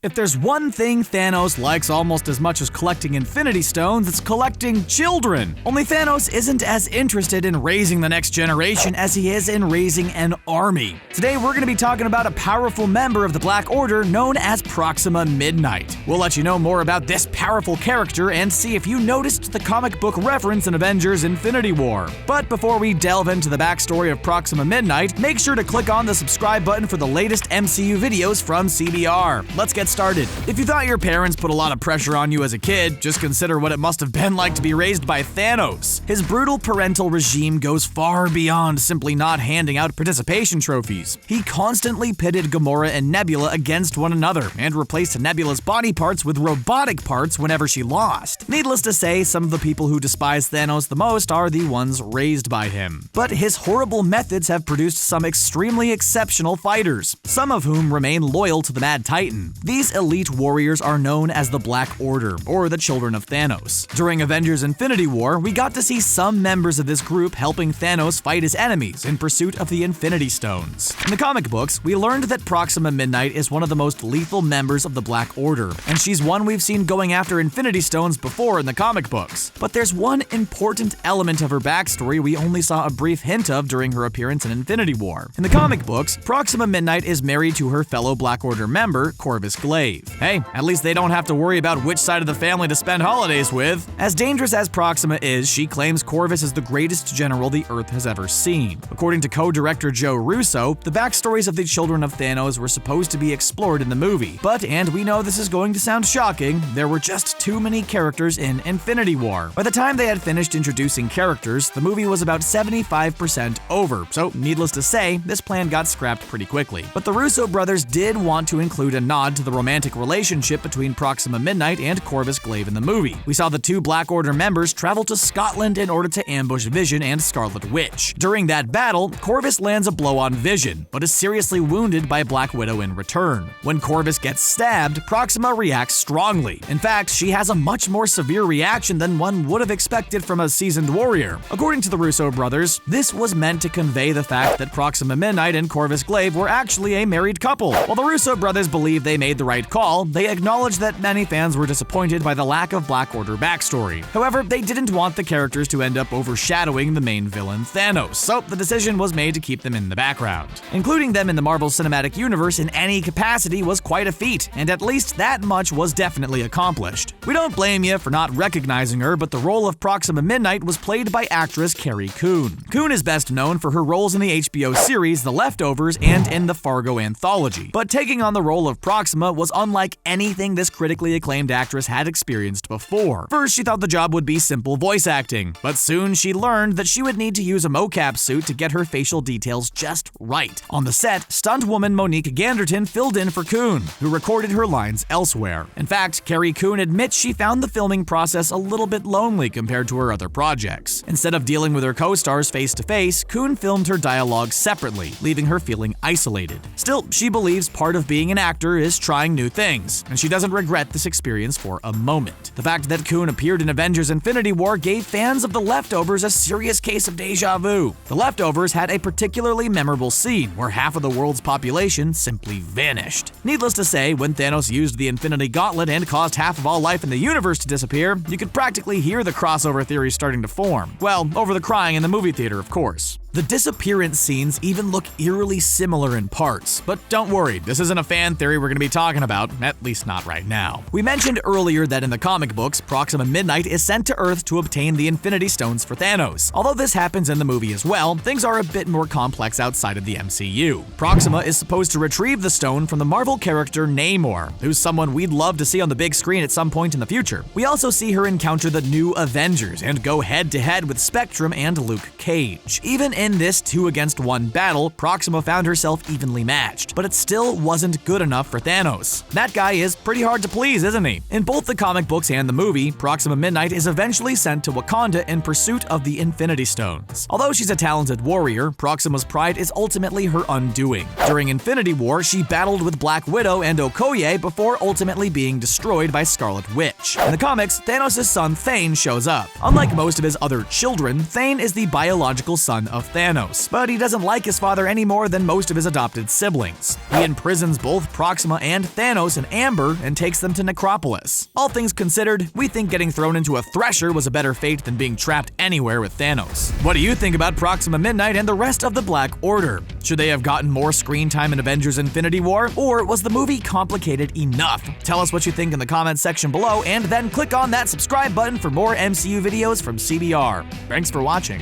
If there's one thing Thanos likes almost as much as collecting Infinity Stones, it's collecting children. Only Thanos isn't as interested in raising the next generation as he is in raising an army. Today we're going to be talking about a powerful member of the Black Order known as Proxima Midnight. We'll let you know more about this powerful character and see if you noticed the comic book reference in Avengers Infinity War. But before we delve into the backstory of Proxima Midnight, make sure to click on the subscribe button for the latest MCU videos from CBR. Let's get started. If you thought your parents put a lot of pressure on you as a kid, just consider what it must have been like to be raised by Thanos. His brutal parental regime goes far beyond simply not handing out participation trophies. He constantly pitted Gamora and Nebula against one another and replaced Nebula's body parts with robotic parts whenever she lost. Needless to say, some of the people who despise Thanos the most are the ones raised by him. But his horrible methods have produced some extremely exceptional fighters, some of whom remain loyal to the Mad Titan. These elite warriors are known as the Black Order, or the Children of Thanos. During Avengers Infinity War, we got to see some members of this group helping Thanos fight his enemies in pursuit of the Infinity Stones. In the comic books, we learned that Proxima Midnight is one of the most lethal members of the Black Order, and she's one we've seen going after Infinity Stones before in the comic books. But there's one important element of her backstory we only saw a brief hint of during her appearance in Infinity War. In the comic books, Proxima Midnight is married to her fellow Black Order member, Corvus Glaive. Hey, at least they don't have to worry about which side of the family to spend holidays with. As dangerous as Proxima is, she claims Corvus is the greatest general the Earth has ever seen. According to co-director Joe Russo, the backstories of the Children of Thanos were supposed to be explored in the movie. But, and we know this is going to sound shocking, there were just too many characters in Infinity War. By the time they had finished introducing characters, the movie was about 75% over, so needless to say, this plan got scrapped pretty quickly. But the Russo brothers did want to include a nod to the romantic relationship between Proxima Midnight and Corvus Glaive in the movie. We saw the two Black Order members travel to Scotland in order to ambush Vision and Scarlet Witch. During that battle, Corvus lands a blow on Vision, but is seriously wounded by Black Widow in return. When Corvus gets stabbed, Proxima reacts strongly. In fact, she has a much more severe reaction than one would have expected from a seasoned warrior. According to the Russo brothers, this was meant to convey the fact that Proxima Midnight and Corvus Glaive were actually a married couple. While the Russo brothers believe they made the right call, they acknowledge that many fans were disappointed by the lack of Black Order backstory. However, they didn't want the characters to end up overshadowing the main villain Thanos, so the decision was made to keep them in the background. Including them in the Marvel Cinematic Universe in any capacity was quite a feat, and at least that much was definitely accomplished. We don't blame you for not recognizing her, but the role of Proxima Midnight was played by actress Carrie Coon. Coon is best known for her roles in the HBO series The Leftovers and in the Fargo anthology, but taking on the role of Proxima was unlike anything this critically acclaimed actress had experienced before. First, she thought the job would be simple voice acting, but soon she learned that she would need to use a mocap suit to get her facial details just right. On the set, stunt woman Monique Ganderton filled in for Coon, who recorded her lines elsewhere. In fact, Carrie Coon admits she found the filming process a little bit lonely compared to her other projects. Instead of dealing with her co-stars face-to-face, Coon filmed her dialogue separately, leaving her feeling isolated. Still, she believes part of being an actor is trying new things, and she doesn't regret this experience for a moment. The fact that Coon appeared in Avengers Infinity War gave fans of The Leftovers a serious case of deja vu. The Leftovers had a particularly memorable scene where half of the world's population simply vanished. Needless to say, when Thanos used the Infinity Gauntlet and caused half of all life in the universe to disappear, you could practically hear the crossover theory starting to form. Well, over the crying in the movie theater, of course. The disappearance scenes even look eerily similar in parts, but don't worry, this isn't a fan theory we're going to be talking about, at least not right now. We mentioned earlier that in the comic books, Proxima Midnight is sent to Earth to obtain the Infinity Stones for Thanos. Although this happens in the movie as well, things are a bit more complex outside of the MCU. Proxima is supposed to retrieve the stone from the Marvel character Namor, who's someone we'd love to see on the big screen at some point in the future. We also see her encounter the new Avengers and go head-to-head with Spectrum and Luke Cage. Even in this 2-against-1 battle, Proxima found herself evenly matched, but it still wasn't good enough for Thanos. That guy is pretty hard to please, isn't he? In both the comic books and the movie, Proxima Midnight is eventually sent to Wakanda in pursuit of the Infinity Stones. Although she's a talented warrior, Proxima's pride is ultimately her undoing. During Infinity War, she battled with Black Widow and Okoye before ultimately being destroyed by Scarlet Witch. In the comics, Thanos' son Thane shows up. Unlike most of his other children, Thane is the biological son of Thanos, but he doesn't like his father any more than most of his adopted siblings. He imprisons both Proxima and Thanos in Amber and takes them to Necropolis. All things considered, we think getting thrown into a thresher was a better fate than being trapped anywhere with Thanos. What do you think about Proxima Midnight and the rest of the Black Order? Should they have gotten more screen time in Avengers Infinity War, or was the movie complicated enough? Tell us what you think in the comments section below, and then click on that subscribe button for more MCU videos from CBR. Thanks for watching.